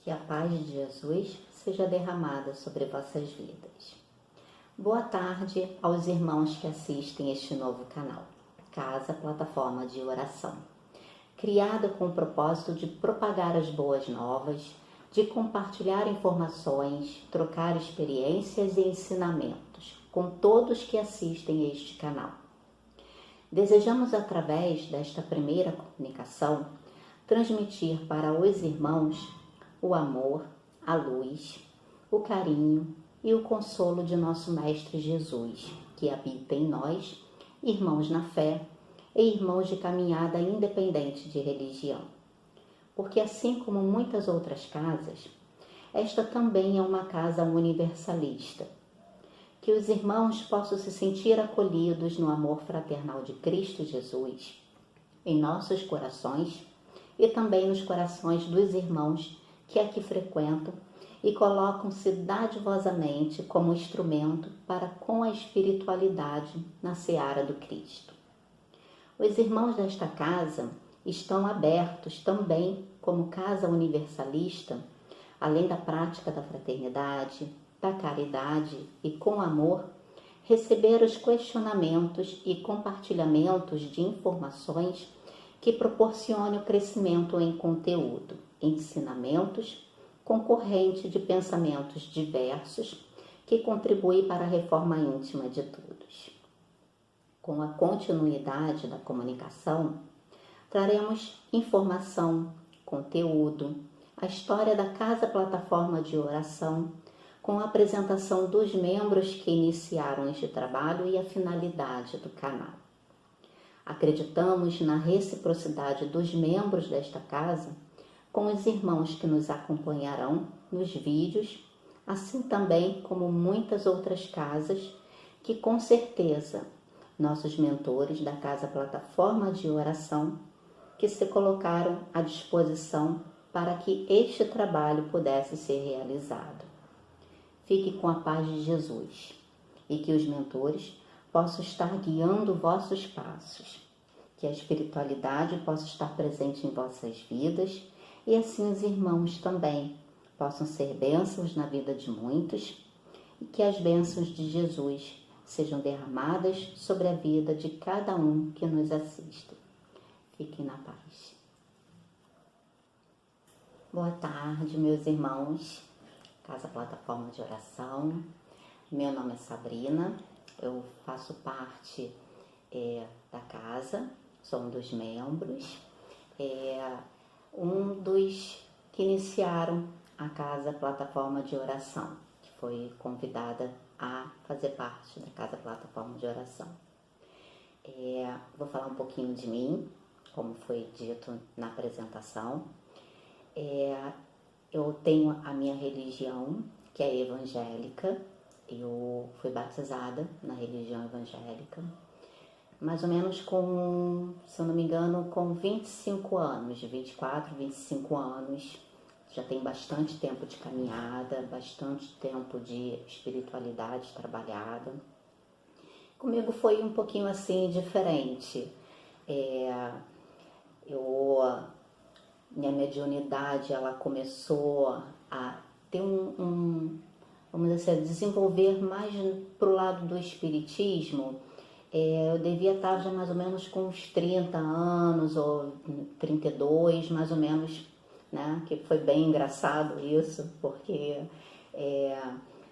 Que a paz de Jesus seja derramada sobre vossas vidas. Boa tarde aos irmãos que assistem este novo canal, Casa Plataforma de Oração, criada com o propósito de propagar as boas novas, de compartilhar informações, trocar experiências e ensinamentos com todos que assistem a este canal. Desejamos, através desta primeira comunicação, transmitir para os irmãos o amor, a luz, o carinho e o consolo de nosso Mestre Jesus, que habita em nós, irmãos na fé e irmãos de caminhada independente de religião. Porque assim como muitas outras casas, esta também é uma casa universalista. Que os irmãos possam se sentir acolhidos no amor fraternal de Cristo Jesus, em nossos corações e também nos corações dos irmãos que aqui frequentam e colocam-se dadivosamente como instrumento para com a espiritualidade na seara do Cristo. Os irmãos desta casa estão abertos também como casa universalista, além da prática da fraternidade, da caridade e com amor, receber os questionamentos e compartilhamentos de informações que proporcionem o crescimento em conteúdo, ensinamentos, concorrente de pensamentos diversos que contribuem para a reforma íntima de todos. Com a continuidade da comunicação, traremos informação, conteúdo, a história da Casa Plataforma de Oração, com a apresentação dos membros que iniciaram este trabalho e a finalidade do canal. Acreditamos na reciprocidade dos membros desta casa com os irmãos que nos acompanharão nos vídeos, assim também como muitas outras casas que com certeza nossos mentores da Casa Plataforma de Oração que se colocaram à disposição para que este trabalho pudesse ser realizado. Fique com a paz de Jesus e que os mentores possam estar guiando vossos passos, que a espiritualidade possa estar presente em vossas vidas e assim os irmãos também possam ser bênçãos na vida de muitos e que as bênçãos de Jesus sejam derramadas sobre a vida de cada um que nos assiste. Fiquem na paz. Boa tarde, meus irmãos. Casa Plataforma de Oração. Meu nome é Sabrina, eu faço parte da casa, sou um dos membros, um dos que iniciaram a Casa Plataforma de Oração, que foi convidada a fazer parte da Casa Plataforma de Oração. Vou falar um pouquinho de mim, como foi dito na apresentação. Eu tenho a minha religião, que é evangélica. Eu fui batizada na religião evangélica, mais ou menos com, se eu não me engano, com 25 anos, de 24, 25 anos. Já tem bastante tempo de caminhada, bastante tempo de espiritualidade trabalhada. Comigo foi um pouquinho assim diferente. Minha mediunidade, ela começou a ter vamos dizer assim, desenvolver mais pro lado do espiritismo. Eu devia estar já mais ou menos com uns 30 anos, ou 32, mais ou menos, né? Que foi bem engraçado isso, porque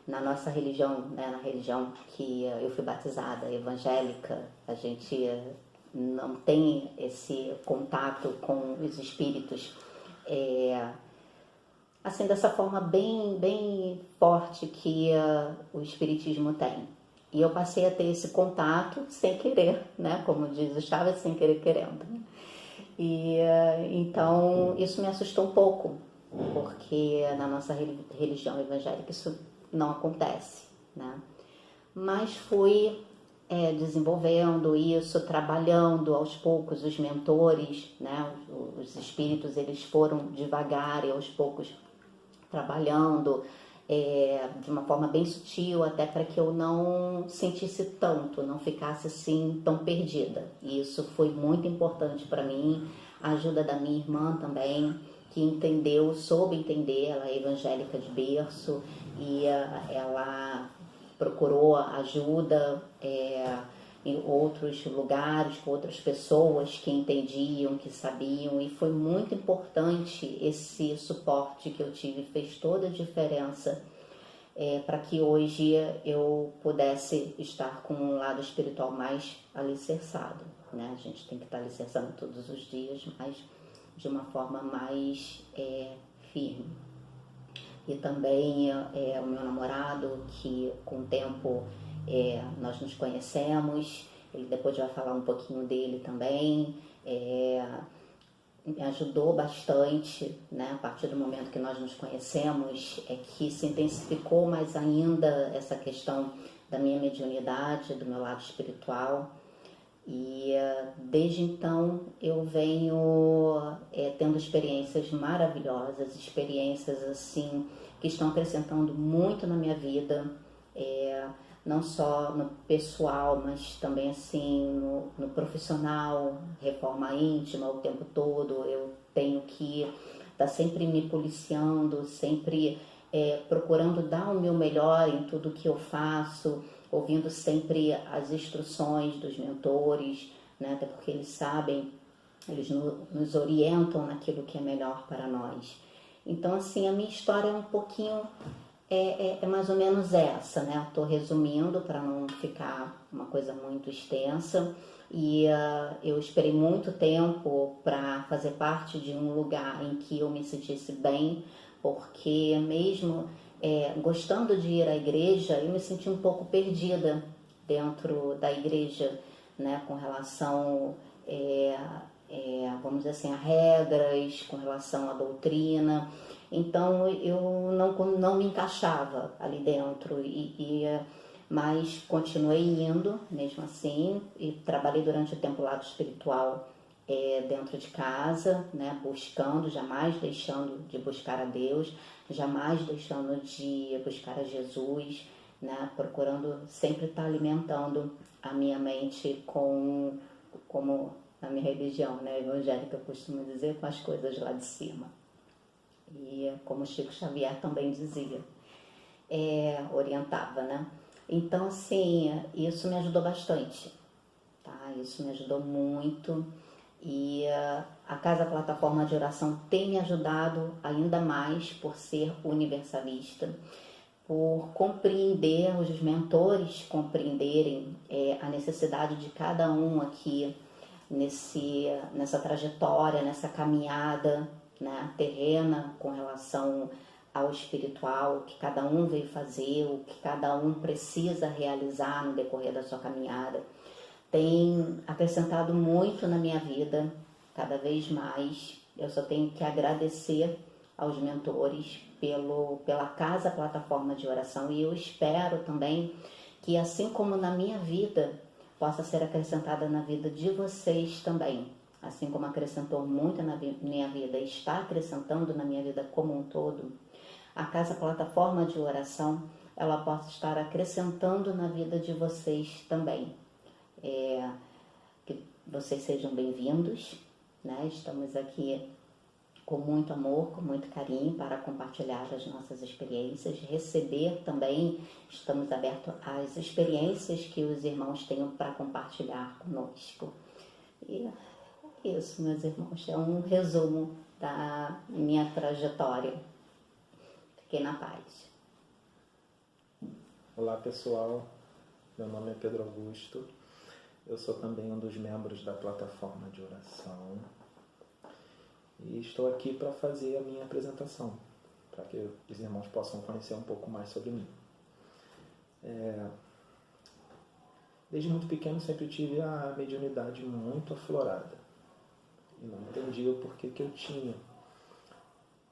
na nossa religião, né, na religião que eu fui batizada, evangélica, a gente não tem esse contato com os espíritos assim, dessa forma bem forte que o espiritismo tem. E eu passei a ter esse contato sem querer, né? Como diz o Chaves, sem querer querendo. E então isso me assustou um pouco, porque na nossa religião evangélica isso não acontece, né? Mas fui desenvolvendo isso, trabalhando aos poucos os mentores, né? Os espíritos, eles foram devagar e aos poucos trabalhando de uma forma bem sutil, até para que eu não sentisse tanto, não ficasse assim tão perdida. E isso foi muito importante para mim, a ajuda da minha irmã também, que entendeu, soube entender, ela é evangélica de berço e ela procurou ajuda em outros lugares, com outras pessoas que entendiam, que sabiam, e foi muito importante esse suporte que eu tive, fez toda a diferença para que hoje eu pudesse estar com um lado espiritual mais alicerçado, né? A gente tem que estar alicerçando todos os dias, mas de uma forma mais firme. E também o meu namorado, que com o tempo nós nos conhecemos, ele depois vai falar um pouquinho dele também, me ajudou bastante, né? A partir do momento que nós nos conhecemos, é que se intensificou mais ainda essa questão da minha mediunidade, do meu lado espiritual. E desde então eu venho tendo experiências maravilhosas, experiências assim que estão acrescentando muito na minha vida, não só no pessoal, mas também assim no profissional, reforma íntima o tempo todo. Eu tenho que estar sempre me policiando, sempre procurando dar o meu melhor em tudo que eu faço, ouvindo sempre as instruções dos mentores, né? Até porque eles sabem, eles nos orientam naquilo que é melhor para nós. Então, assim, a minha história é um pouquinho, é mais ou menos essa, né? Estou resumindo para não ficar uma coisa muito extensa. E eu esperei muito tempo para fazer parte de um lugar em que eu me sentisse bem, porque mesmo gostando de ir à igreja, eu me senti um pouco perdida dentro da igreja, né, com relação, vamos dizer assim, a regras, com relação à doutrina. Então eu não me encaixava ali dentro, mas continuei indo mesmo assim e trabalhei durante o tempo lado espiritual dentro de casa, né, buscando, jamais deixando de buscar a Deus, jamais deixando de buscar a Jesus, né, procurando sempre estar alimentando a minha mente como na minha religião, né, evangélica, eu costumo dizer, com as coisas lá de cima. E como Chico Xavier também dizia, orientava, né? Então, assim, isso me ajudou bastante, tá? Isso me ajudou muito. E a Casa Plataforma de Oração tem me ajudado ainda mais por ser universalista, por compreender, os mentores compreenderem a necessidade de cada um aqui nessa trajetória, nessa caminhada, né, terrena com relação ao espiritual, o que cada um veio fazer, o que cada um precisa realizar no decorrer da sua caminhada. Tem acrescentado muito na minha vida, cada vez mais. Eu só tenho que agradecer aos mentores pela Casa Plataforma de Oração, e eu espero também que, assim como na minha vida, possa ser acrescentada na vida de vocês também. Assim como acrescentou muito na minha vida e está acrescentando na minha vida como um todo, a Casa Plataforma de Oração, ela possa estar acrescentando na vida de vocês também. Que vocês sejam bem-vindos, né? Estamos aqui com muito amor, com muito carinho para compartilhar as nossas experiências, receber também, estamos abertos às experiências que os irmãos tenham para compartilhar conosco. E é isso, meus irmãos, é um resumo da minha trajetória. Fiquem na paz. Olá, pessoal, meu nome é Pedro Augusto, eu sou também um dos membros da Plataforma de Oração e estou aqui para fazer a minha apresentação, para que os irmãos possam conhecer um pouco mais sobre mim. Desde muito pequeno sempre tive a mediunidade muito aflorada e não entendia o porquê que eu tinha.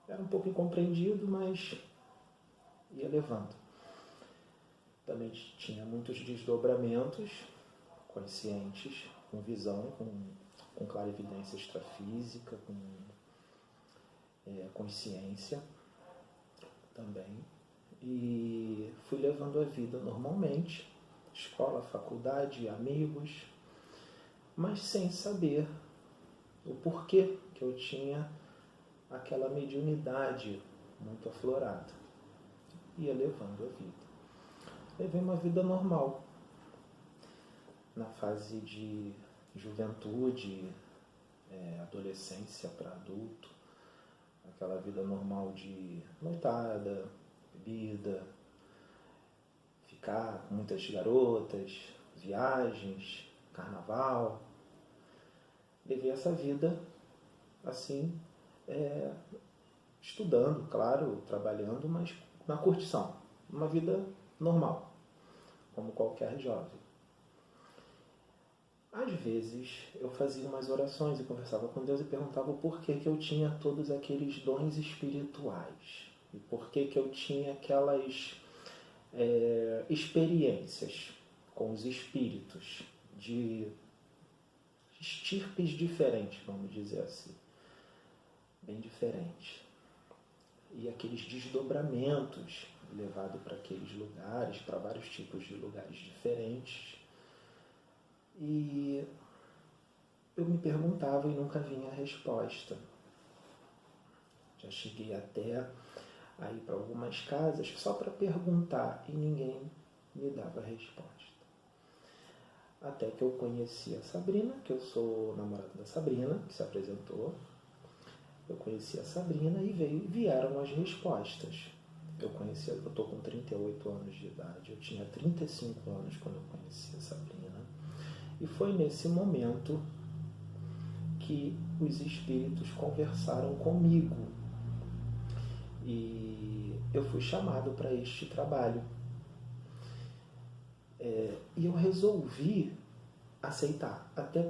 Era um pouco incompreendido, mas ia levando. Também tinha muitos desdobramentos conscientes, com visão, com clarividência extrafísica, com consciência também. E fui levando a vida normalmente, escola, faculdade, amigos, mas sem saber o porquê que eu tinha aquela mediunidade muito aflorada. Ia levando a vida. Levei uma vida normal. Na fase de juventude, adolescência para adulto, aquela vida normal de noitada, bebida, ficar com muitas garotas, viagens, carnaval. Levei essa vida assim, estudando, claro, trabalhando, mas na curtição. Uma vida normal, como qualquer jovem. Às vezes eu fazia umas orações e conversava com Deus e perguntava por que eu tinha todos aqueles dons espirituais e por que eu tinha aquelas experiências com os espíritos de estirpes diferentes, vamos dizer assim, bem diferentes. E aqueles desdobramentos levados para aqueles lugares, para vários tipos de lugares diferentes. E eu me perguntava e nunca vinha a resposta. Já cheguei até a ir para algumas casas só para perguntar e ninguém me dava resposta. Até que eu conheci a Sabrina, que eu sou namorado da Sabrina, que se apresentou. Eu conheci a Sabrina e vieram as respostas. Eu estou com 38 anos de idade, eu tinha 35 anos quando eu conheci a Sabrina. E foi nesse momento que os espíritos conversaram comigo. E eu fui chamado para este trabalho. E eu resolvi aceitar, até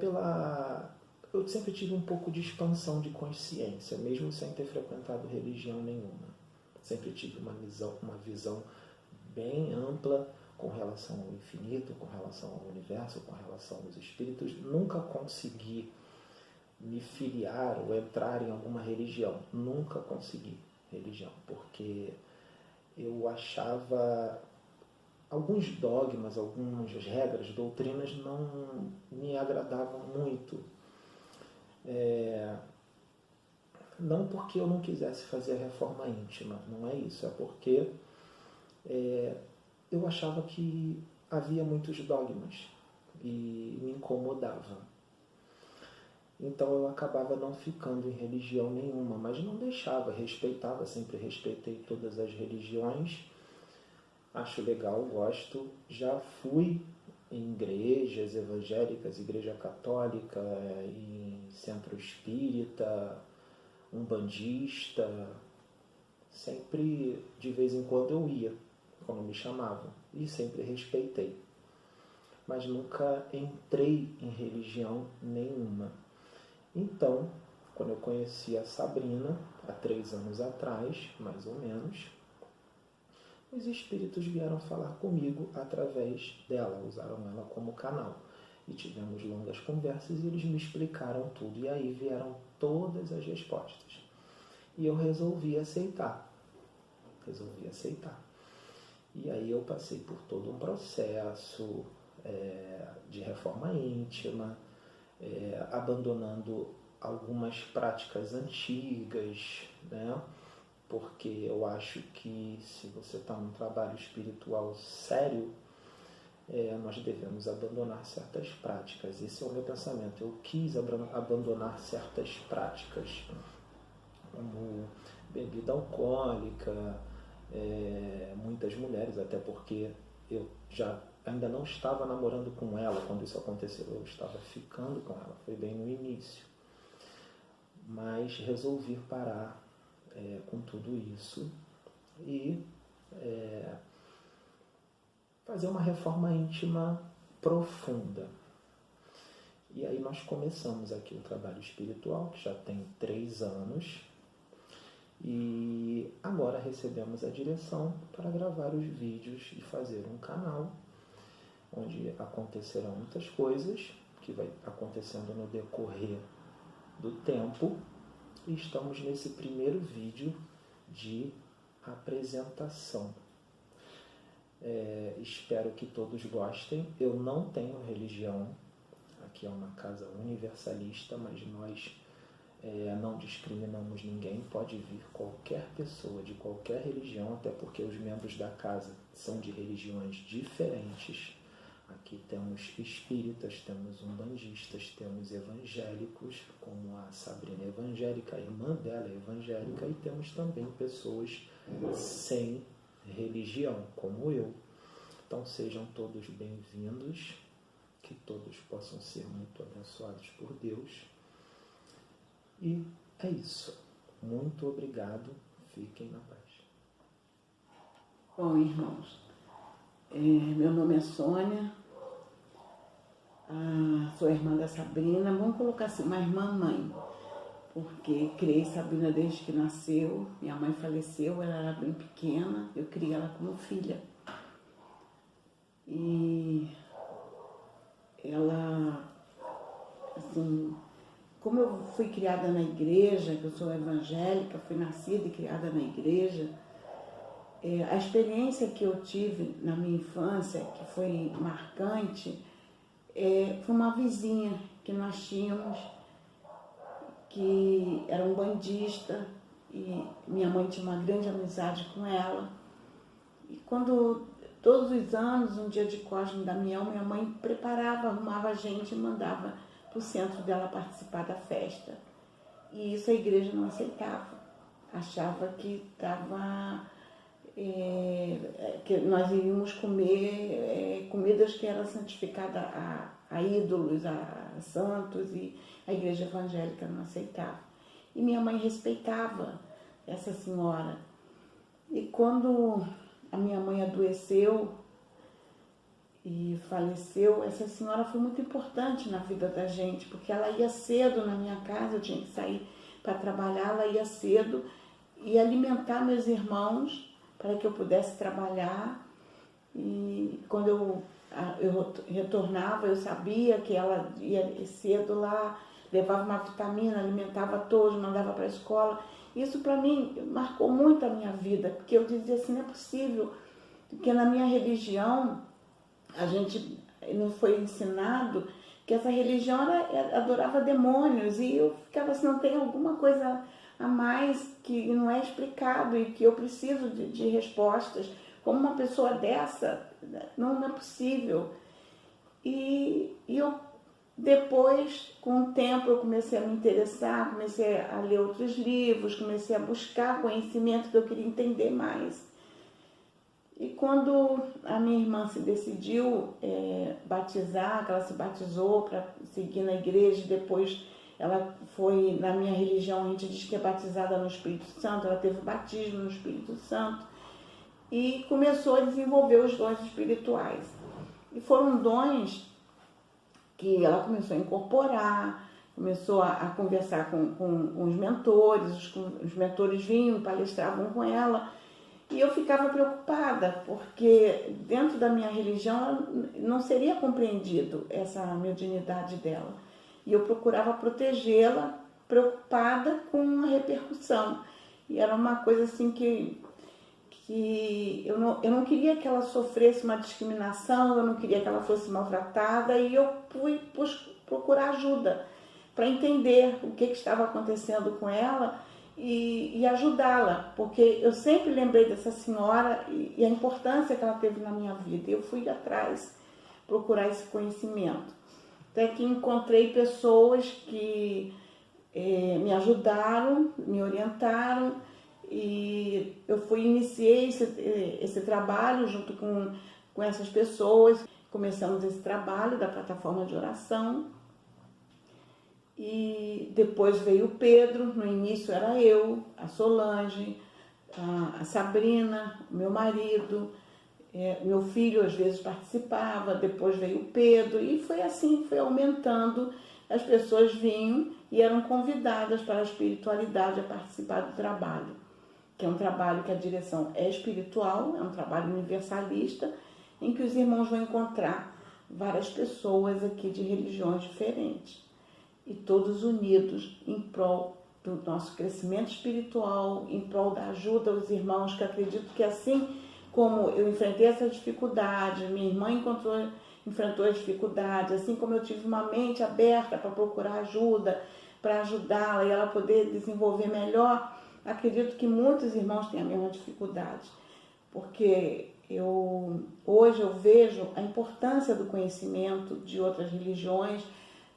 eu sempre tive um pouco de expansão de consciência, mesmo sem ter frequentado religião nenhuma. Sempre tive uma visão bem ampla com relação ao infinito, com relação ao universo, com relação aos espíritos. Nunca consegui me filiar ou entrar em alguma religião. Nunca consegui religião, porque eu achava alguns dogmas, algumas regras, doutrinas não me agradavam muito. Não porque eu não quisesse fazer a reforma íntima, não é isso, é porque eu achava que havia muitos dogmas e me incomodava. Então eu acabava não ficando em religião nenhuma, mas não deixava, respeitava, sempre respeitei todas as religiões. Acho legal, gosto. Já fui em igrejas evangélicas, igreja católica, em centro espírita, umbandista. Sempre, de vez em quando, eu ia, quando me chamavam. E sempre respeitei. Mas nunca entrei em religião nenhuma. Então, quando eu conheci a Sabrina, há 3 anos atrás, mais ou menos, os espíritos vieram falar comigo através dela, usaram ela como canal. E tivemos longas conversas e eles me explicaram tudo. E aí vieram todas as respostas. E eu resolvi aceitar. E aí eu passei por todo um processo de reforma íntima, abandonando algumas práticas antigas, né? Porque eu acho que se você está num trabalho espiritual sério, nós devemos abandonar certas práticas. Esse é o meu pensamento. Eu quis abandonar certas práticas, como bebida alcoólica, muitas mulheres, até porque eu ainda não estava namorando com ela quando isso aconteceu, eu estava ficando com ela, foi bem no início. Mas resolvi parar com tudo isso e fazer uma reforma íntima profunda. E aí nós começamos aqui o trabalho espiritual, que já tem 3 anos, e agora recebemos a direção para gravar os vídeos e fazer um canal onde acontecerão muitas coisas, que vai acontecendo no decorrer do tempo. E estamos nesse primeiro vídeo de apresentação. Espero que todos gostem. Eu não tenho religião, aqui é uma casa universalista, mas nós não discriminamos ninguém, pode vir qualquer pessoa de qualquer religião, até porque os membros da casa são de religiões diferentes. Aqui temos espíritas, temos umbandistas, temos evangélicos, como a Sabrina é evangélica, a irmã dela é evangélica, e temos também pessoas sem religião, como eu. Então sejam todos bem-vindos, que todos possam ser muito abençoados por Deus. E é isso. Muito obrigado. Fiquem na paz. Bom, irmãos, meu nome é Sônia, sou irmã da Sabrina. Vamos colocar assim, uma irmã-mãe, porque criei Sabrina desde que nasceu. Minha mãe faleceu, ela era bem pequena, eu criei ela como filha. E ela, assim, como eu fui criada na igreja, que eu sou evangélica, fui nascida e criada na igreja, a experiência que eu tive na minha infância, que foi marcante, foi uma vizinha que nós tínhamos, que era um bandista, e minha mãe tinha uma grande amizade com ela. E quando, todos os anos, um dia de Cosme e Damião, minha mãe preparava, arrumava a gente e mandava para o centro dela participar da festa. E isso a igreja não aceitava. Achava que que nós iríamos comer comidas que eram santificadas a ídolos, a santos, e a igreja evangélica não aceitava. E minha mãe respeitava essa senhora. E quando a minha mãe adoeceu e faleceu, essa senhora foi muito importante na vida da gente, porque ela ia cedo na minha casa, eu tinha que sair para trabalhar, ela ia cedo e alimentar meus irmãos para que eu pudesse trabalhar. E quando eu retornava, eu sabia que ela ia cedo lá, levava uma vitamina, alimentava todos, mandava para a escola. Isso para mim marcou muito a minha vida, porque eu dizia assim, não é possível, porque na minha religião a gente não foi ensinado que essa religião adorava demônios, e eu ficava assim, não tem alguma coisa a mais que não é explicado e que eu preciso de respostas. Como uma pessoa dessa, não é possível. E eu depois, com o tempo, eu comecei a me interessar, comecei a ler outros livros, comecei a buscar conhecimento que eu queria entender mais. E quando a minha irmã se decidiu batizar, que ela se batizou para seguir na igreja, depois ela foi, na minha religião, a gente diz que é batizada no Espírito Santo, ela teve batismo no Espírito Santo e começou a desenvolver os dons espirituais. E foram dons que ela começou a incorporar, começou a conversar com os mentores, os mentores vinham, palestravam com ela, e eu ficava preocupada, porque dentro da minha religião não seria compreendido essa mediunidade dela. E eu procurava protegê-la, preocupada com a repercussão. E era uma coisa assim que eu não queria que ela sofresse uma discriminação, eu não queria que ela fosse maltratada, e eu fui procurar ajuda para entender o que estava acontecendo com ela e ajudá-la, porque eu sempre lembrei dessa senhora e a importância que ela teve na minha vida. Eu fui atrás procurar esse conhecimento. Até que encontrei pessoas que me ajudaram, me orientaram, e eu iniciei esse trabalho junto com essas pessoas. Começamos esse trabalho da plataforma de oração, e depois veio o Pedro. No início era eu, a Solange, a Sabrina, meu marido, meu filho às vezes participava, depois veio o Pedro, e foi assim, foi aumentando. As pessoas vinham e eram convidadas para a espiritualidade a participar do trabalho, que é um trabalho que a direção é espiritual, é um trabalho universalista, em que os irmãos vão encontrar várias pessoas aqui de religiões diferentes, e todos unidos em prol do nosso crescimento espiritual, em prol da ajuda aos irmãos, que acredito que assim como eu enfrentei essa dificuldade, minha irmã enfrentou a dificuldade, assim como eu tive uma mente aberta para procurar ajuda, para ajudá-la e ela poder desenvolver melhor, acredito que muitos irmãos têm a mesma dificuldade, porque hoje eu vejo a importância do conhecimento de outras religiões.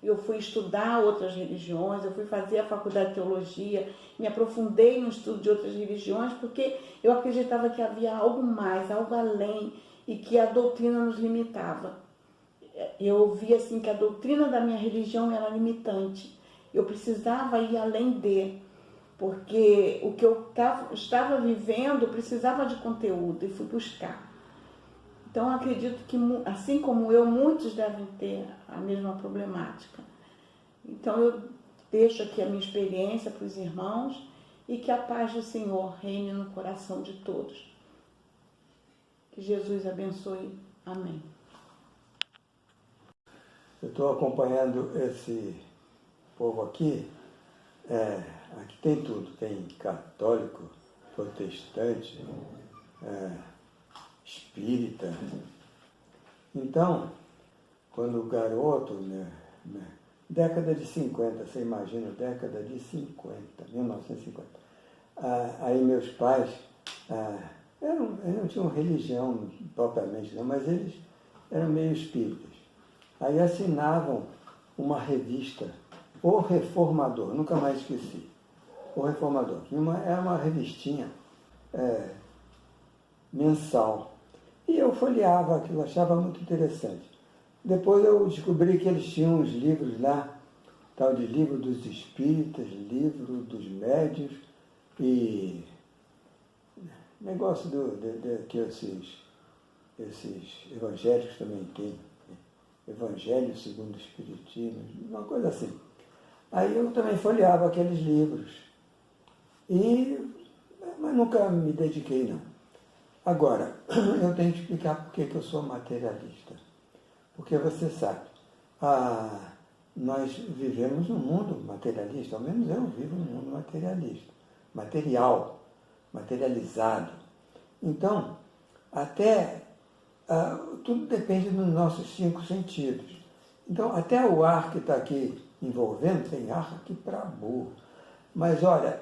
Eu fui estudar outras religiões, eu fui fazer a faculdade de teologia, me aprofundei no estudo de outras religiões, porque eu acreditava que havia algo mais, algo além, e que a doutrina nos limitava. Eu via assim que a doutrina da minha religião era limitante. Eu precisava ir além porque o que eu estava vivendo precisava de conteúdo e fui buscar. Então, acredito que, assim como eu, muitos devem ter a mesma problemática. Então, eu deixo aqui a minha experiência para os irmãos e que a paz do Senhor reine no coração de todos. Que Jesus abençoe. Amém. Eu estou acompanhando esse povo aqui. Aqui tem tudo. Tem católico, protestante, espírita. Então, quando o garoto, década de 50, você imagina, década de 50, 1950, aí meus pais, eles não tinham religião propriamente, não, mas eles eram meio espíritas. Aí assinavam uma revista, O Reformador, nunca mais esqueci, O Reformador, era uma revistinha mensal. E eu folheava aquilo, achava muito interessante. Depois eu descobri que eles tinham uns livros lá, tal de livro dos espíritas, livro dos médiuns e negócio que esses evangélicos também têm, Evangelho segundo o Espiritismo, uma coisa assim. Aí eu também folheava aqueles livros, mas nunca me dediquei, não. Agora, eu tenho que explicar por que eu sou materialista. Porque você sabe, nós vivemos num mundo materialista, ao menos eu vivo num mundo materialista, materializado. Então, tudo depende dos nossos 5 sentidos. Então, até o ar que está aqui envolvendo, tem ar aqui para burro. Mas olha,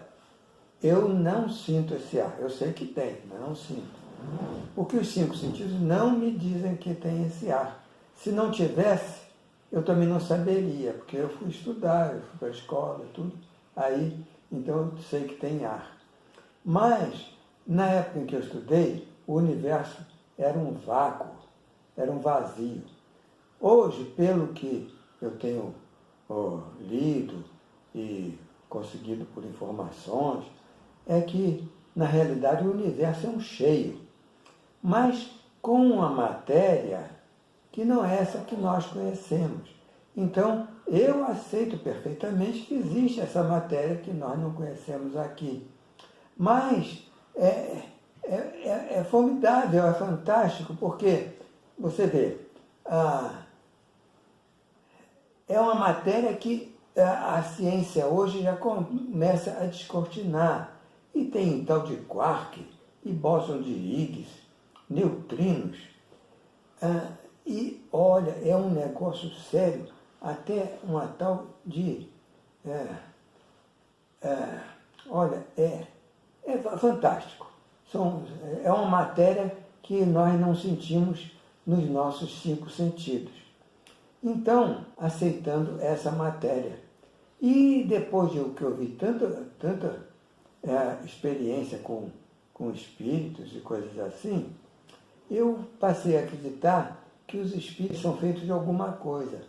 eu não sinto esse ar. Eu sei que tem, mas não sinto. Porque os 5 sentidos não me dizem que tem esse ar. Se não tivesse, eu também não saberia, porque eu fui estudar, eu fui para a escola, tudo. Aí, então eu sei que tem ar. Mas, na época em que eu estudei, o universo era um vácuo, era um vazio. Hoje, pelo que eu tenho lido e conseguido por informações, é que, na realidade, o universo é um cheio, mas com uma matéria que não é essa que nós conhecemos. Então, eu aceito perfeitamente que existe essa matéria que nós não conhecemos aqui. Mas é formidável, é fantástico, porque, você vê, é uma matéria que a ciência hoje já começa a descortinar. E tem tal de quark, e bóson de Higgs, neutrinos. E, olha, é um negócio sério, até uma tal de... olha, é fantástico. É uma matéria que nós não sentimos nos nossos 5 sentidos. Então, aceitando essa matéria. E depois de que eu vi tanta experiência com espíritos e coisas assim, eu passei a acreditar que os espíritos são feitos de alguma coisa.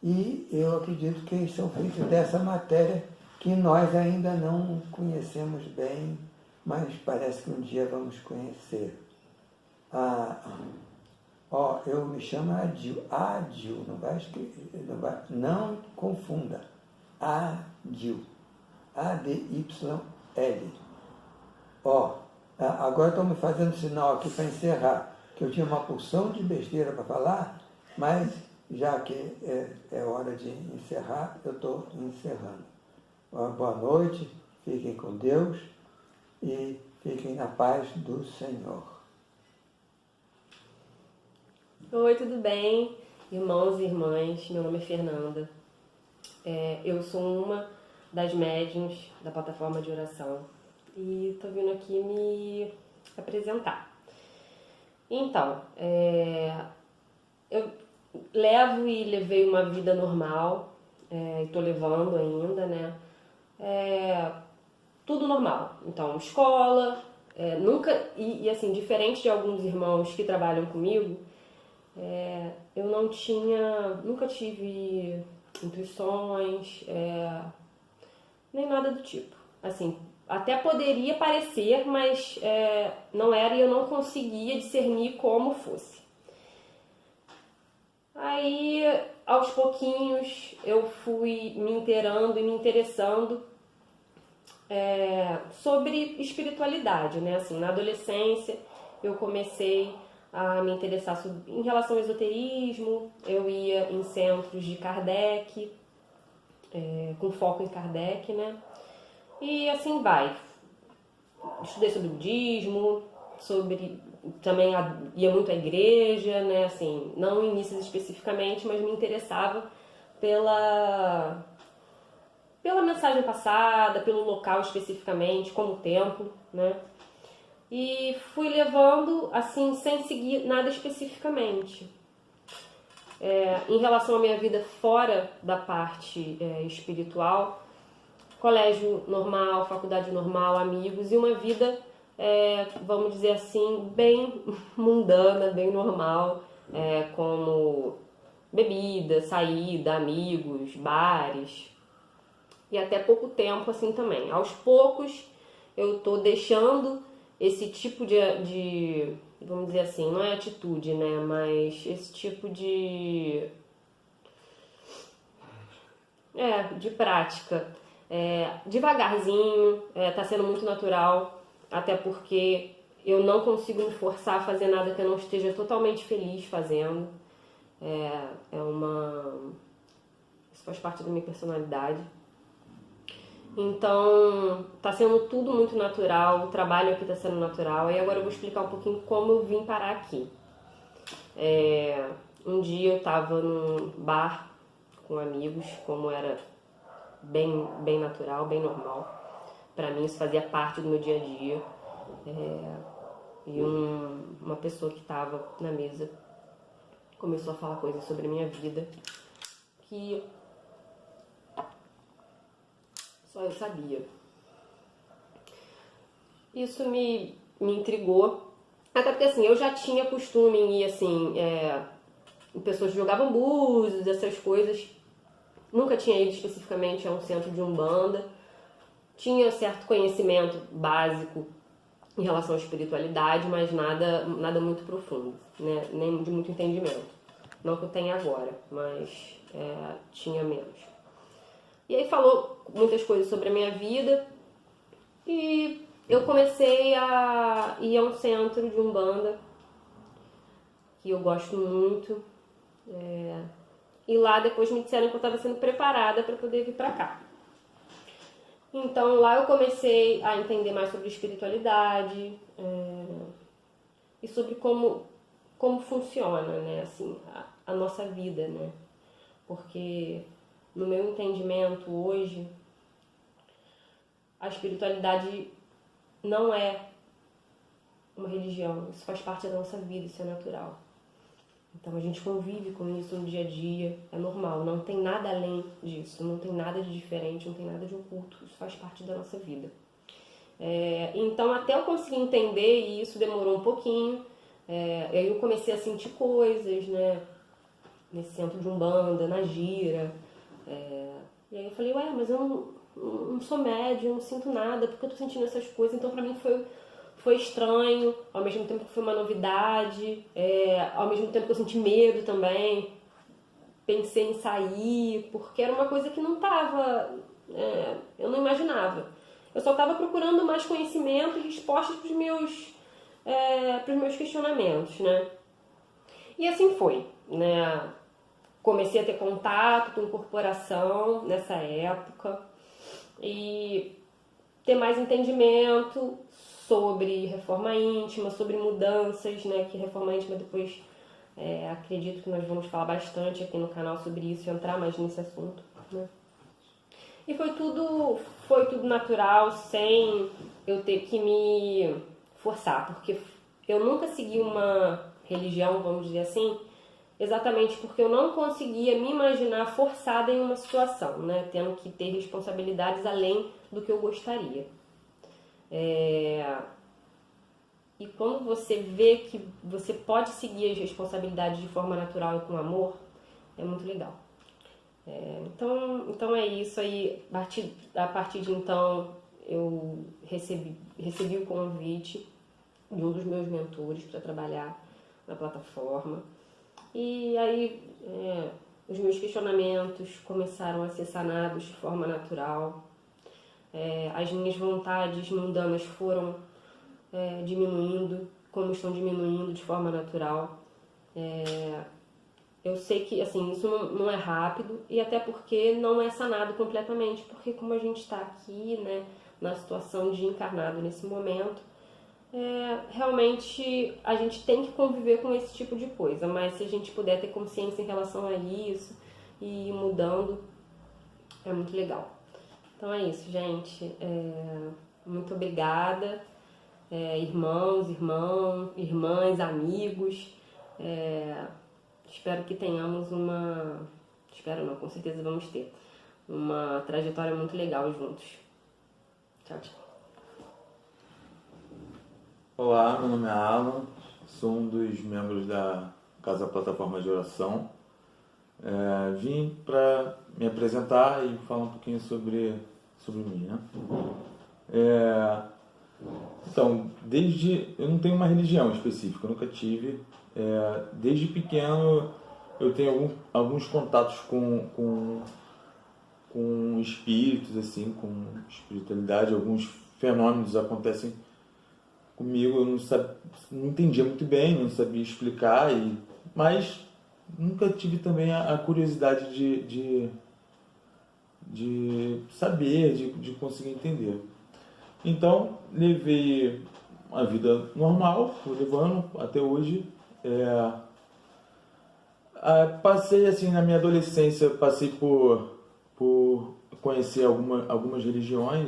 E eu acredito que eles são feitos dessa matéria que nós ainda não conhecemos bem, mas parece que um dia vamos conhecer. Eu me chamo Adil. Adil, não confunda. Adil. A-D-Y-L. Agora estão me fazendo sinal aqui para encerrar, que eu tinha uma porção de besteira para falar, mas já que é hora de encerrar, eu estou encerrando. Boa noite, fiquem com Deus e fiquem na paz do Senhor. Oi, tudo bem? Irmãos e irmãs, meu nome é Fernanda. Eu sou uma das médiuns da plataforma de oração e tô vindo aqui me apresentar. Então, eu levo e levei uma vida normal, e tô levando ainda, né? Tudo normal. Então, escola, nunca, e assim, diferente de alguns irmãos que trabalham comigo, eu nunca tive intuições, nem nada do tipo. Assim, até poderia parecer, mas não era e eu não conseguia discernir como fosse. Aí, aos pouquinhos, eu fui me inteirando e me interessando sobre espiritualidade, né? Assim, na adolescência, eu comecei a me interessar em relação ao esoterismo, eu ia em centros de Kardec, com foco em Kardec, né? E assim vai. Estudei sobre budismo, também ia muito à igreja, né? Assim, não em missas especificamente, mas me interessava pela mensagem passada, pelo local especificamente, como o templo, né? E fui levando, assim, sem seguir nada especificamente. Em relação à minha vida fora da parte espiritual, colégio normal, faculdade normal, amigos e uma vida, vamos dizer assim, bem mundana, bem normal, como bebida, saída, amigos, bares. E até pouco tempo assim também. Aos poucos eu tô deixando esse tipo de vamos dizer assim, não é atitude, né? Mas esse tipo de prática. Devagarzinho, tá sendo muito natural, até porque eu não consigo me forçar a fazer nada que eu não esteja totalmente feliz fazendo. Isso faz parte da minha personalidade. Então, tá sendo tudo muito natural, o trabalho aqui tá sendo natural. E agora eu vou explicar um pouquinho como eu vim parar aqui. Um dia eu tava num bar com amigos, como era bem natural, bem normal. Pra mim isso fazia parte do meu dia a dia. E uma pessoa que tava na mesa começou a falar coisas sobre a minha vida que só eu sabia. Isso me intrigou. Até porque assim, eu já tinha costume em ir assim, pessoas que jogavam búzios, essas coisas. Nunca tinha ido especificamente a um centro de Umbanda. Tinha certo conhecimento básico em relação à espiritualidade, mas nada muito profundo, né? Nem de muito entendimento. Não que eu tenha agora, mas tinha menos. E aí falou muitas coisas sobre a minha vida e eu comecei a ir a um centro de Umbanda que eu gosto muito. E lá depois me disseram que eu estava sendo preparada para poder vir para cá. Então lá eu comecei a entender mais sobre espiritualidade e sobre como funciona, né, assim, a nossa vida, né? Porque no meu entendimento hoje, a espiritualidade não é uma religião, isso faz parte da nossa vida, isso é natural. Então a gente convive com isso no dia a dia, é normal, não tem nada além disso, não tem nada de diferente, não tem nada de oculto, isso faz parte da nossa vida. Então até eu conseguir entender, e isso demorou um pouquinho, aí eu comecei a sentir coisas, né, nesse centro de Umbanda, na gira, e aí eu falei, mas eu não sou médium, não sinto nada, porque eu tô sentindo essas coisas, então pra mim foi estranho, ao mesmo tempo que foi uma novidade, ao mesmo tempo que eu senti medo também, pensei em sair, porque era uma coisa que não estava, eu não imaginava. Eu só estava procurando mais conhecimento e respostas para os meus questionamentos, né? E assim foi, né? Comecei a ter contato com incorporação nessa época e ter mais entendimento sobre reforma íntima, sobre mudanças, né? Que reforma íntima depois acredito que nós vamos falar bastante aqui no canal sobre isso, entrar mais nesse assunto, né? E foi tudo natural, sem eu ter que me forçar, porque eu nunca segui uma religião, vamos dizer assim, exatamente porque eu não conseguia me imaginar forçada em uma situação, né? Tendo que ter responsabilidades além do que eu gostaria. E quando você vê que você pode seguir as responsabilidades de forma natural e com amor, é muito legal. Então é isso aí. A partir de então, eu recebi o convite de um dos meus mentores para trabalhar na plataforma. E aí os meus questionamentos começaram a ser sanados de forma natural. As minhas vontades mundanas foram diminuindo, como estão diminuindo de forma natural. Eu sei que assim, isso não é rápido, e até porque não é sanado completamente, porque como a gente está aqui, né, na situação de encarnado nesse momento, realmente a gente tem que conviver com esse tipo de coisa, mas se a gente puder ter consciência em relação a isso e ir mudando, é muito legal. Então é isso, gente. Muito obrigada, irmãos, irmãs, amigos. Espero que tenhamos com certeza vamos ter uma trajetória muito legal juntos. Tchau, tchau. Olá, meu nome é Alan, sou um dos membros da Casa Plataforma de Oração. Vim para me apresentar e falar um pouquinho sobre mim, né? Então, eu não tenho uma religião específica, eu nunca tive. Desde pequeno eu tenho alguns contatos com espíritos, assim, com espiritualidade. Alguns fenômenos acontecem comigo, eu não entendia muito bem, não sabia explicar, mas nunca tive também a curiosidade de saber, de conseguir entender. Então, levei uma vida normal, fui levando até hoje. Passei, assim, na minha adolescência, passei por conhecer algumas religiões.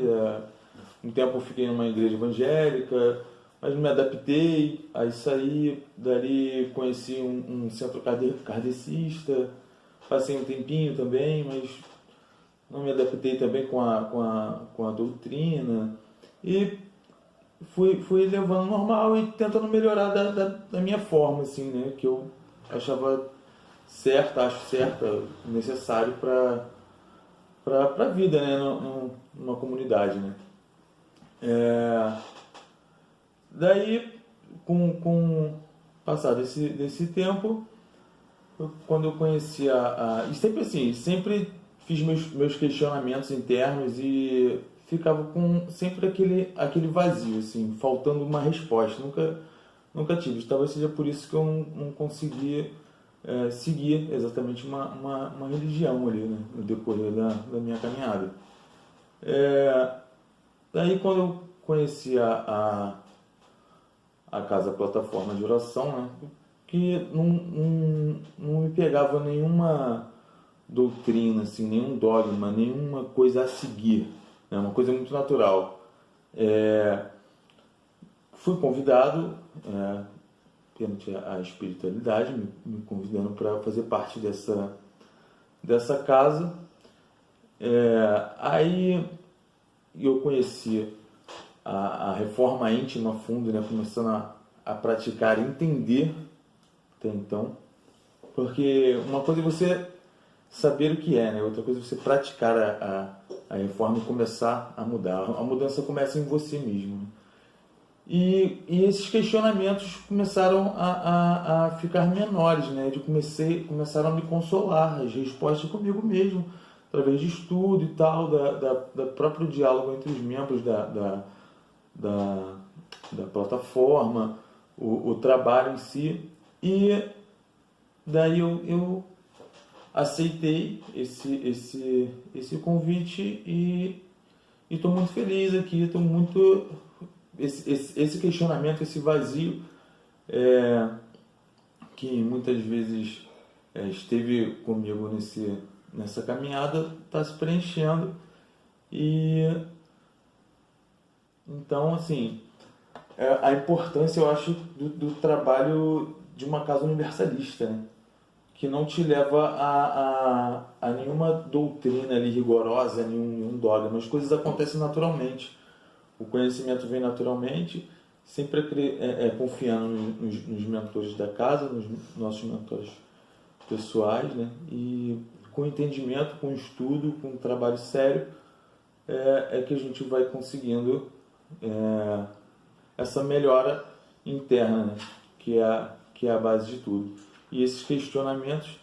Um tempo eu fiquei numa igreja evangélica, mas não me adaptei. Aí saí, dali conheci um centro kardecista, passei um tempinho também, mas não me adaptei também com a doutrina. E fui levando normal e tentando melhorar da minha forma, assim, né? Que eu achava acho certa, necessário para a vida, né? Numa comunidade, né? Daí, com o passar desse tempo, quando eu conheci e sempre assim, sempre fiz meus questionamentos internos e ficava com sempre aquele vazio, assim, faltando uma resposta. Nunca tive. Talvez seja por isso que eu não conseguia seguir exatamente uma religião ali, né, no decorrer da minha caminhada. Daí, quando eu conheci a Casa Plataforma de Oração, né, que não me pegava nenhuma doutrina, assim, nenhum dogma, nenhuma coisa a seguir, né, uma coisa muito natural. Fui convidado perante a espiritualidade, me convidando para fazer parte dessa casa. Aí eu conheci a reforma íntima a fundo, né, começando a praticar, entender até então, porque uma coisa é você saber o que é, né? Outra coisa é você praticar a reforma e começar a mudar. A mudança começa em você mesmo, né? E esses questionamentos começaram a ficar menores, né? Começaram a me consolar, as respostas comigo mesmo, através de estudo e tal, da próprio diálogo entre os membros da plataforma, o trabalho em si. E daí eu aceitei esse convite e estou muito feliz aqui, estou muito... Esse questionamento, esse vazio que muitas vezes esteve comigo nessa caminhada, está se preenchendo E então, assim, a importância, eu acho, do trabalho de uma casa universalista, né? Que não te leva a nenhuma doutrina ali rigorosa, nenhum dogma. As coisas acontecem naturalmente. O conhecimento vem naturalmente, sempre confiando nos mentores da casa, nos nossos mentores pessoais, né? E com entendimento, com estudo, com um trabalho sério, é que a gente vai conseguindo essa melhora interna, né? Que é a base de tudo. E esses questionamentos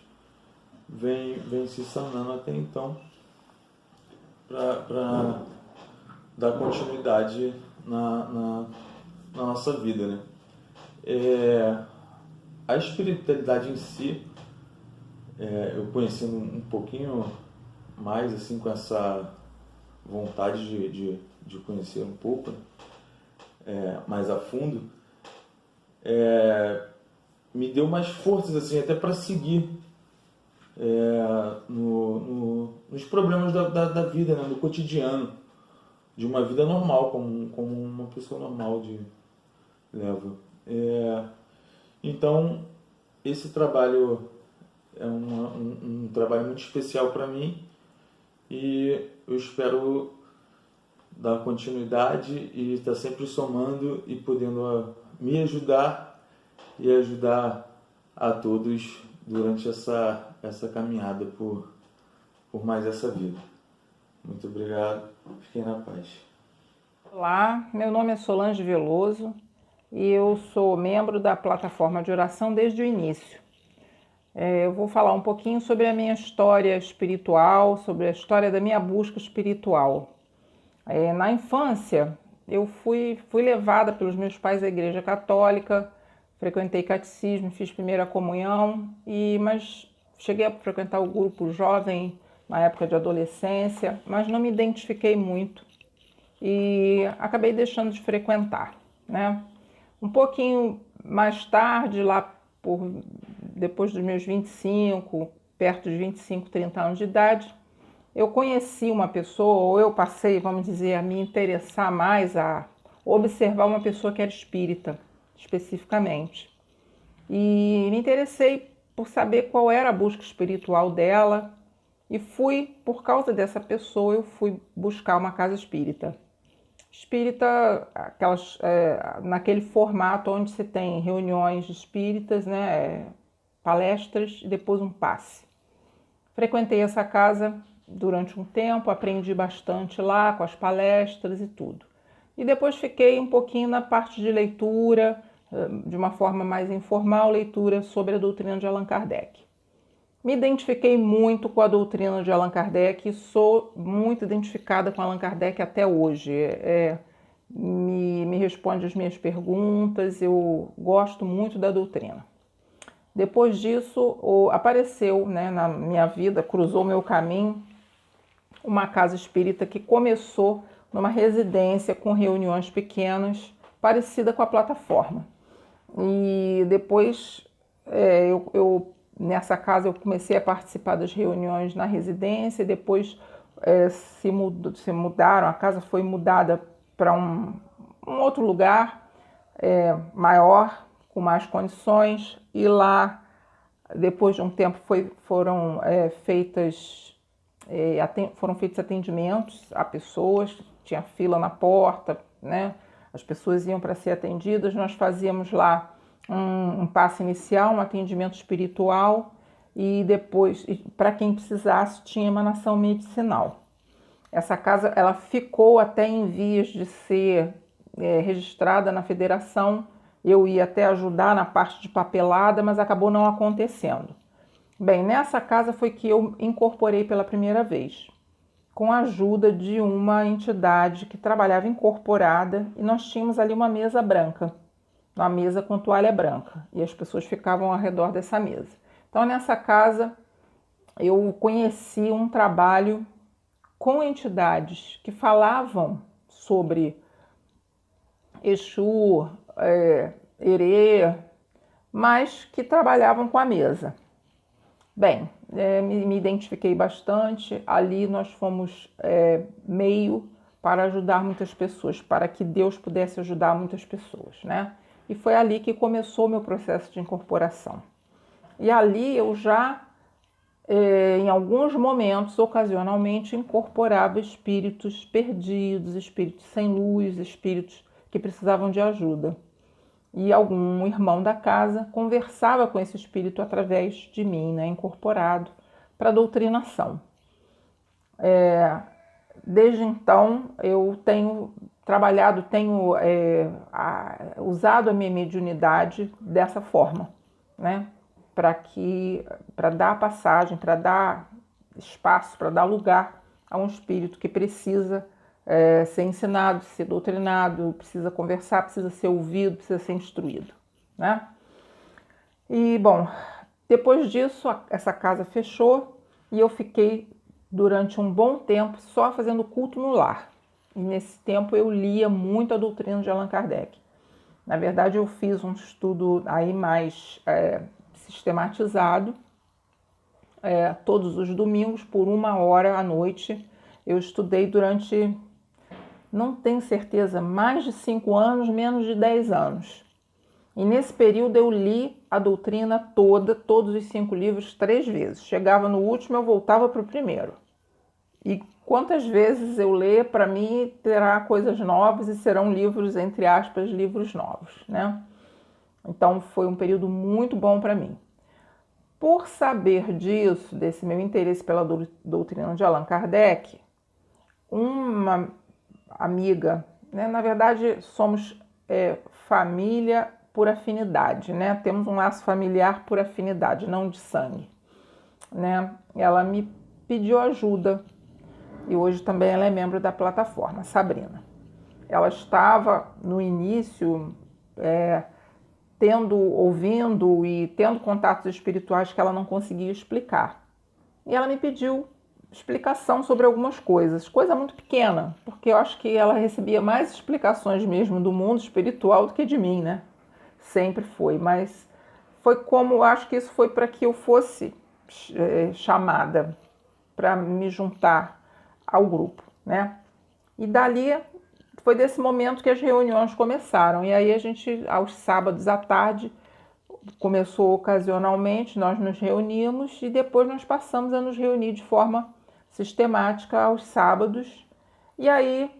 vêm se sanando até então para dar continuidade na nossa vida, né? A espiritualidade em si, eu conhecendo um pouquinho mais, assim, com essa vontade de conhecer um pouco, mais a fundo, me deu mais forças, assim, até para seguir nos problemas da vida, né? No cotidiano, de uma vida normal, como uma pessoa normal leva. Então, esse trabalho é um trabalho muito especial para mim, e eu espero dar continuidade e estar sempre somando e podendo me ajudar e ajudar a todos durante essa caminhada por mais essa vida. Muito obrigado, fiquem na paz. Olá, meu nome é Solange Veloso e eu sou membro da plataforma de oração desde o início. Eu vou falar um pouquinho sobre a minha história espiritual, sobre a história da minha busca espiritual. Na infância, eu fui levada pelos meus pais à Igreja Católica, frequentei catecismo, fiz primeira comunhão, mas cheguei a frequentar o grupo jovem na época de adolescência, mas não me identifiquei muito e acabei deixando de frequentar, né? Um pouquinho mais tarde, depois dos meus 25, perto de 25, 30 anos de idade, eu conheci uma pessoa, ou eu passei, vamos dizer, a me interessar mais, a observar uma pessoa que era espírita, especificamente. E me interessei por saber qual era a busca espiritual dela, e por causa dessa pessoa, eu fui buscar uma casa espírita. Espírita, naquele formato onde se tem reuniões espíritas, né, palestras e depois um passe. Frequentei essa casa durante um tempo, aprendi bastante lá com as palestras e tudo. E depois fiquei um pouquinho na parte de leitura, de uma forma mais informal, leitura sobre a doutrina de Allan Kardec. Me identifiquei muito com a doutrina de Allan Kardec e sou muito identificada com Allan Kardec até hoje. Me responde as minhas perguntas, eu gosto muito da doutrina. Depois disso, apareceu, né, na minha vida, cruzou meu caminho, uma casa espírita que começou numa residência com reuniões pequenas, parecida com a plataforma. E depois, nessa casa, eu comecei a participar das reuniões na residência, e depois se mudaram, a casa foi mudada para um outro lugar maior, com mais condições, e lá, depois de um tempo, foram feitos atendimentos a pessoas, tinha fila na porta, né? As pessoas iam para ser atendidas, nós fazíamos lá um passe inicial, um atendimento espiritual, e depois, para quem precisasse, tinha emanação medicinal. Essa casa ela ficou até em vias de ser registrada na federação. Eu ia até ajudar na parte de papelada, mas acabou não acontecendo. Bem, nessa casa foi que eu incorporei pela primeira vez, com a ajuda de uma entidade que trabalhava incorporada, e nós tínhamos ali uma mesa branca, uma mesa com toalha branca, e as pessoas ficavam ao redor dessa mesa. Então, nessa casa, eu conheci um trabalho com entidades que falavam sobre Exu, Herê, mas que trabalhavam com a mesa. Bem, me identifiquei bastante. Ali nós fomos meio para ajudar muitas pessoas, para que Deus pudesse ajudar muitas pessoas, né? E foi ali que começou o meu processo de incorporação. E ali eu já, em alguns momentos, ocasionalmente, incorporava espíritos perdidos, espíritos sem luz, espíritos que precisavam de ajuda. E algum irmão da casa conversava com esse espírito através de mim, né, incorporado para a doutrinação. Desde então eu tenho trabalhado, usado a minha mediunidade dessa forma, né, para dar passagem, para dar espaço, para dar lugar a um espírito que precisa ser ensinado, ser doutrinado, precisa conversar, precisa ser ouvido, precisa ser instruído, né? E, bom, depois disso, essa casa fechou e eu fiquei durante um bom tempo só fazendo culto no lar. E nesse tempo eu lia muito a doutrina de Allan Kardec. Na verdade, eu fiz um estudo aí mais sistematizado. Todos os domingos, por 1 hora à noite, eu estudei durante... não tenho certeza, mais de 5 anos, menos de 10 anos. E nesse período eu li a doutrina toda, todos os 5 livros, 3 vezes. Chegava no último, eu voltava para o primeiro. E quantas vezes eu ler, para mim, terá coisas novas e serão livros, entre aspas, livros novos, né? Então foi um período muito bom para mim. Por saber disso, desse meu interesse pela doutrina de Allan Kardec, uma amiga, né? Na verdade somos família por afinidade, né? Temos um laço familiar por afinidade, não de sangue, né? Ela me pediu ajuda e hoje também ela é membro da plataforma, Sabrina. Ela estava no início ouvindo e tendo contatos espirituais que ela não conseguia explicar. E ela me pediu explicação sobre algumas coisas, coisa muito pequena, porque eu acho que ela recebia mais explicações mesmo do mundo espiritual do que de mim, né? Sempre foi, mas foi como, acho que isso foi para que eu fosse chamada para me juntar ao grupo, né? E dali, foi desse momento que as reuniões começaram, e aí a gente, aos sábados à tarde, começou ocasionalmente, nós nos reuníamos e depois nós passamos a nos reunir de forma sistemática aos sábados, e aí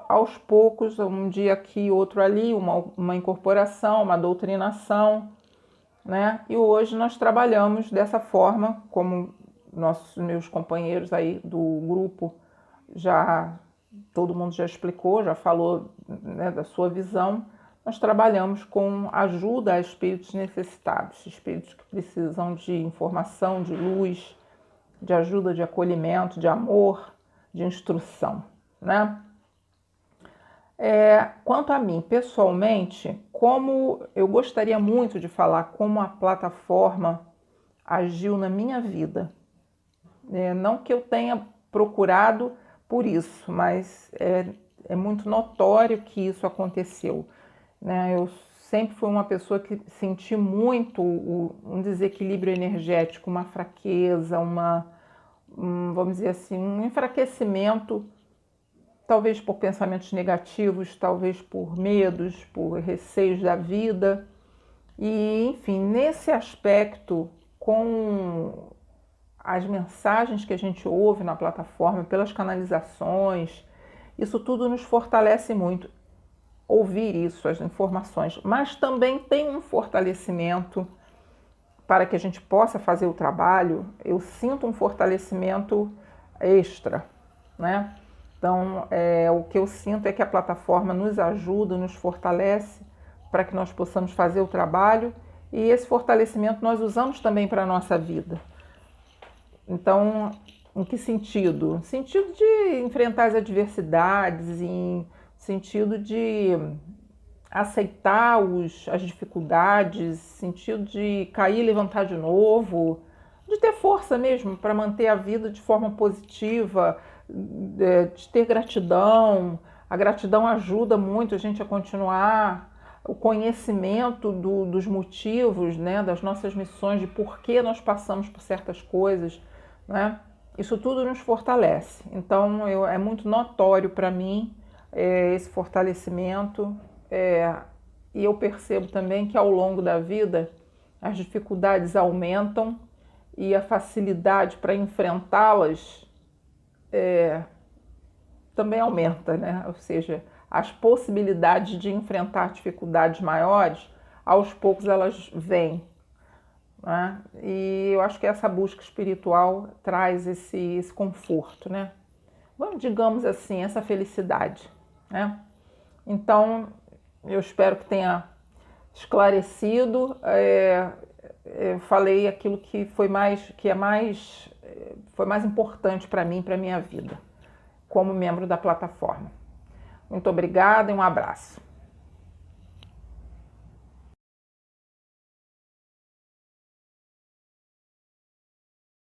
aos poucos, um dia aqui, outro ali, uma incorporação, uma doutrinação, né? E hoje nós trabalhamos dessa forma, como meus companheiros aí do grupo, todo mundo já explicou, já falou, né, da sua visão. Nós trabalhamos com ajuda a espíritos necessitados, espíritos que precisam de informação, de luz, de ajuda, de acolhimento, de amor, de instrução, né? Quanto a mim, pessoalmente, como eu gostaria muito de falar como a plataforma agiu na minha vida. Não que eu tenha procurado por isso, mas é muito notório que isso aconteceu, né? Eu sempre fui uma pessoa que senti muito um desequilíbrio energético, uma fraqueza, vamos dizer assim, um enfraquecimento, talvez por pensamentos negativos, talvez por medos, por receios da vida. E, enfim, nesse aspecto, com as mensagens que a gente ouve na plataforma, pelas canalizações, isso tudo nos fortalece muito. Ouvir isso, as informações, mas também tem um fortalecimento para que a gente possa fazer o trabalho. Eu sinto um fortalecimento extra, né? Então, o que eu sinto é que a plataforma nos ajuda, nos fortalece para que nós possamos fazer o trabalho, e esse fortalecimento nós usamos também para a nossa vida. Então, em que sentido? No sentido de enfrentar as adversidades, em sentido de aceitar as dificuldades, sentido de cair e levantar de novo, de ter força mesmo para manter a vida de forma positiva, de ter gratidão. A gratidão ajuda muito a gente a continuar, o conhecimento dos motivos, né, das nossas missões, de por que nós passamos por certas coisas, né? Isso tudo nos fortalece. Então, é muito notório para mim esse fortalecimento, e eu percebo também que ao longo da vida as dificuldades aumentam e a facilidade para enfrentá-las também aumenta, né? Ou seja, as possibilidades de enfrentar dificuldades maiores, aos poucos elas vêm, né? E eu acho que essa busca espiritual traz esse conforto, né? Vamos, digamos assim, essa felicidade, né? Então, eu espero que tenha esclarecido. Falei aquilo que foi mais importante para mim, para minha vida, como membro da plataforma. Muito obrigada e um abraço.